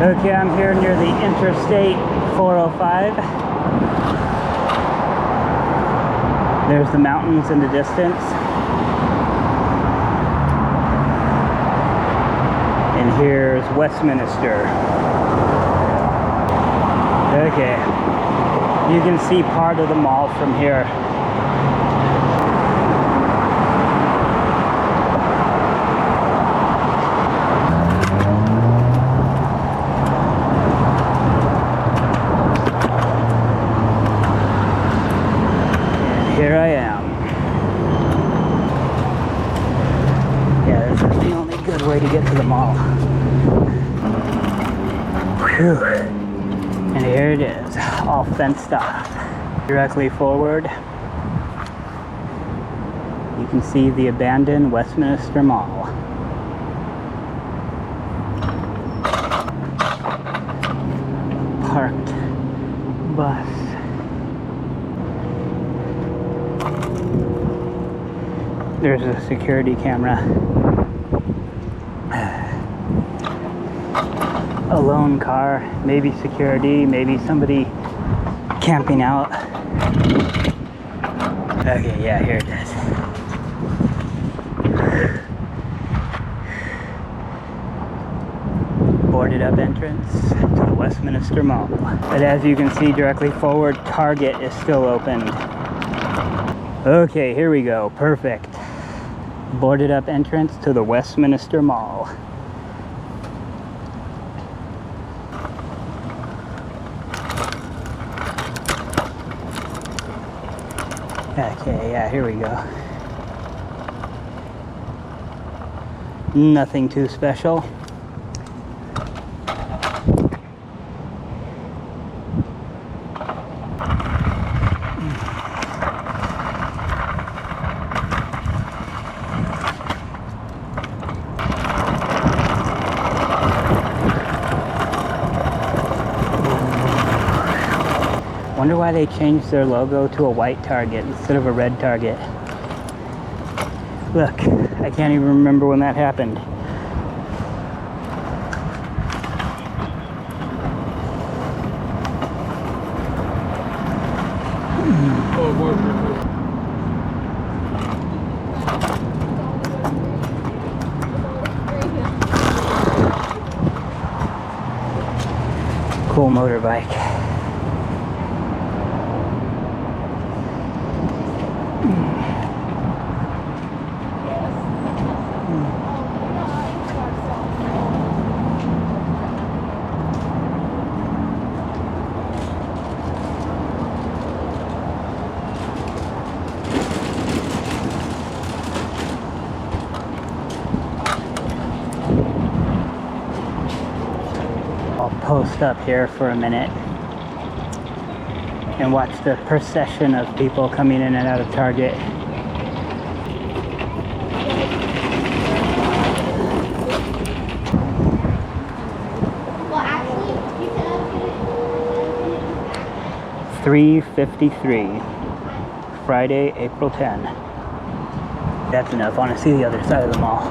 Okay, I'm here near the Interstate 405. There's the mountains in the distance. And here's Westminster. Okay, you can see part of the mall from here. Here I am. Yeah, this is the only good way to get to the mall. Whew. And here it is, all fenced off. Directly forward, you can see the abandoned Westminster Mall. Parked bus. There's a security camera. A lone car, maybe security, maybe somebody camping out. Okay, yeah, here it is. Boarded up entrance to the Westminster Mall. But as you can see directly forward, Target is still open. Okay, here we go, perfect. Boarded up entrance to the Westminster Mall. Okay, yeah, here we go. Nothing too special. Wonder why they changed their logo to a white Target instead of a red Target. Look, I can't even remember when that happened. Cool motorbike. I'll post up here for a minute and watch the procession of people coming in and out of Target. $3.53, Friday, April 10. That's enough. I want to see the other side of the mall.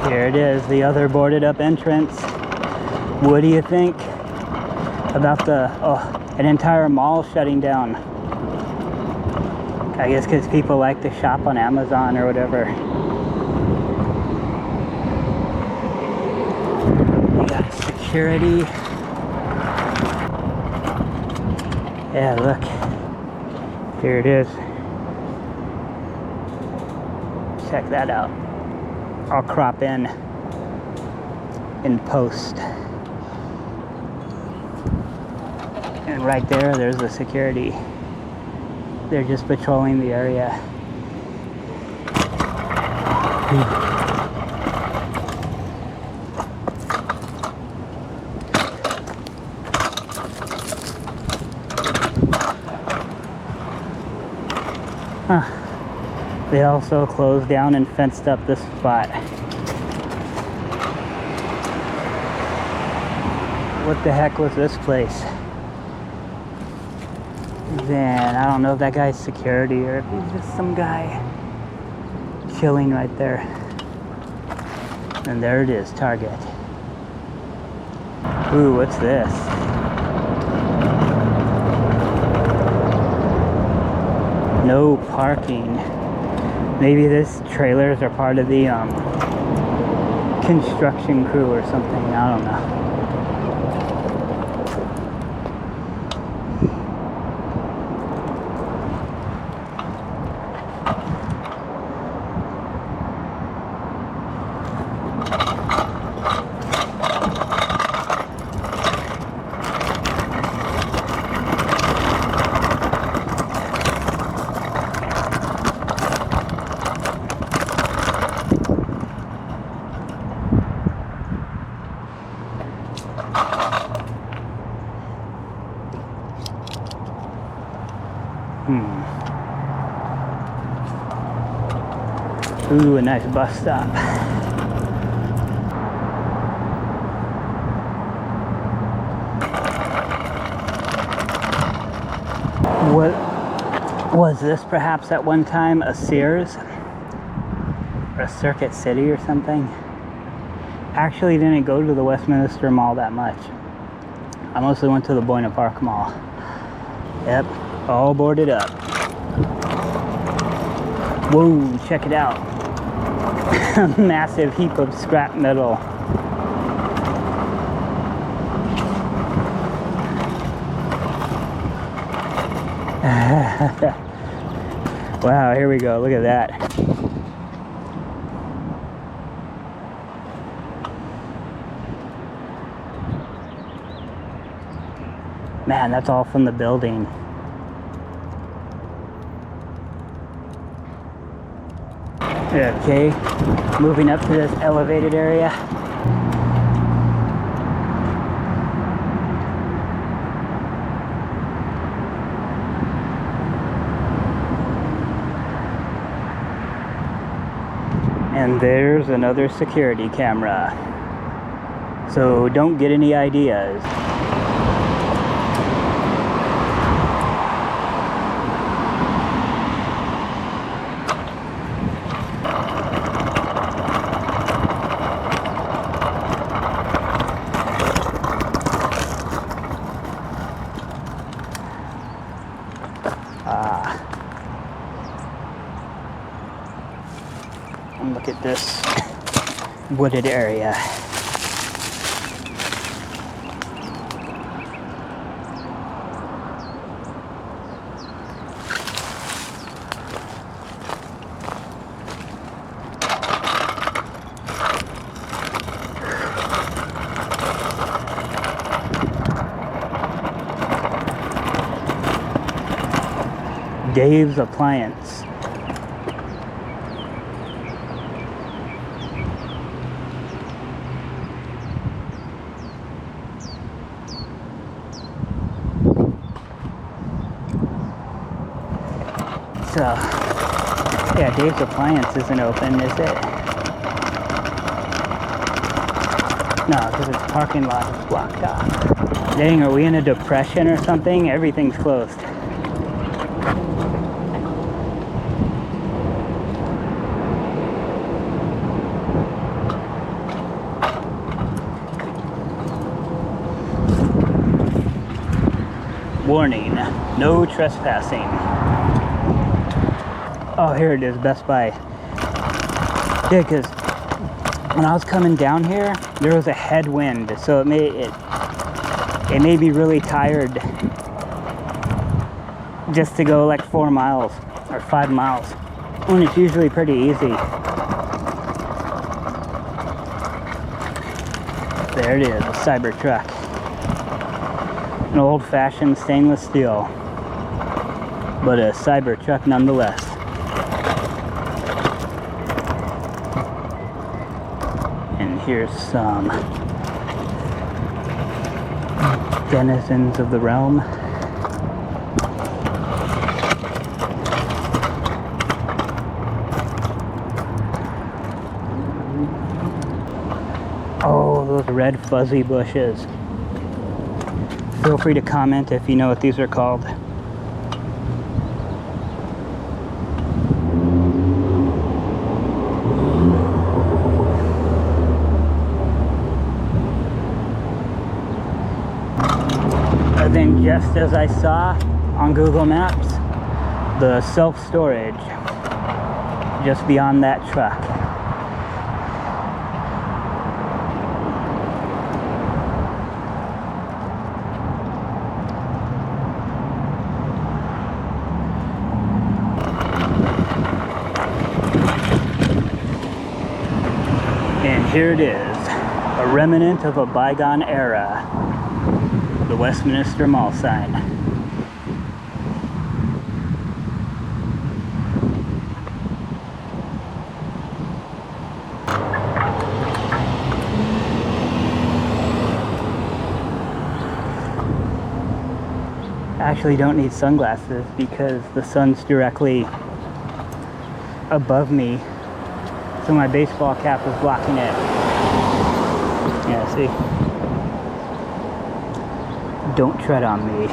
Here it is, the other boarded up entrance. What do you think about an entire mall shutting down? I guess because people like to shop on Amazon or whatever. We got security. Yeah, look. Here it is. Check that out. I'll crop in post. And right there, there's the security. They're just patrolling the area. Huh. They also closed down and fenced up this spot. what the heck was this place? Then I don't know if that guy's security or if he's just some guy chilling right there. And there it is, Target. Ooh, what's this? No parking. Maybe this trailers are part of the construction crew or something. I don't know. Ooh, a nice bus stop. What was this perhaps at one time a Sears? Or a Circuit City or something? Actually didn't go to the Westminster Mall that much. I mostly went to the Buena Park Mall. Yep, all boarded up. Whoa, check it out. A massive heap of scrap metal. Wow, here we go. Look at that. Man, that's all from the building. Okay, moving up to this elevated area. And there's another security camera. So don't get any ideas. And look at this wooded area. Dave's Appliance. So, yeah, Dave's Appliance isn't open, is it? No, because its parking lot is blocked off. Dang, are we in a depression or something? Everything's closed. Warning, no trespassing. Oh, here it is, Best Buy. Yeah, because when I was coming down here, there was a headwind, so it made me really tired just to go like 4 miles or 5 miles when it's usually pretty easy. There it is, a Cybertruck. An old-fashioned stainless steel, but a Cybertruck nonetheless. And here's some denizens of the realm. Oh, those red fuzzy bushes. Feel free to comment if you know what these are called. And then just as I saw on Google Maps, the self-storage just beyond that truck. And here it is, a remnant of a bygone era, the Westminster Mall sign. I actually don't need sunglasses because the sun's directly above me, so my baseball cap is blocking it. Yeah, see? Don't tread on me.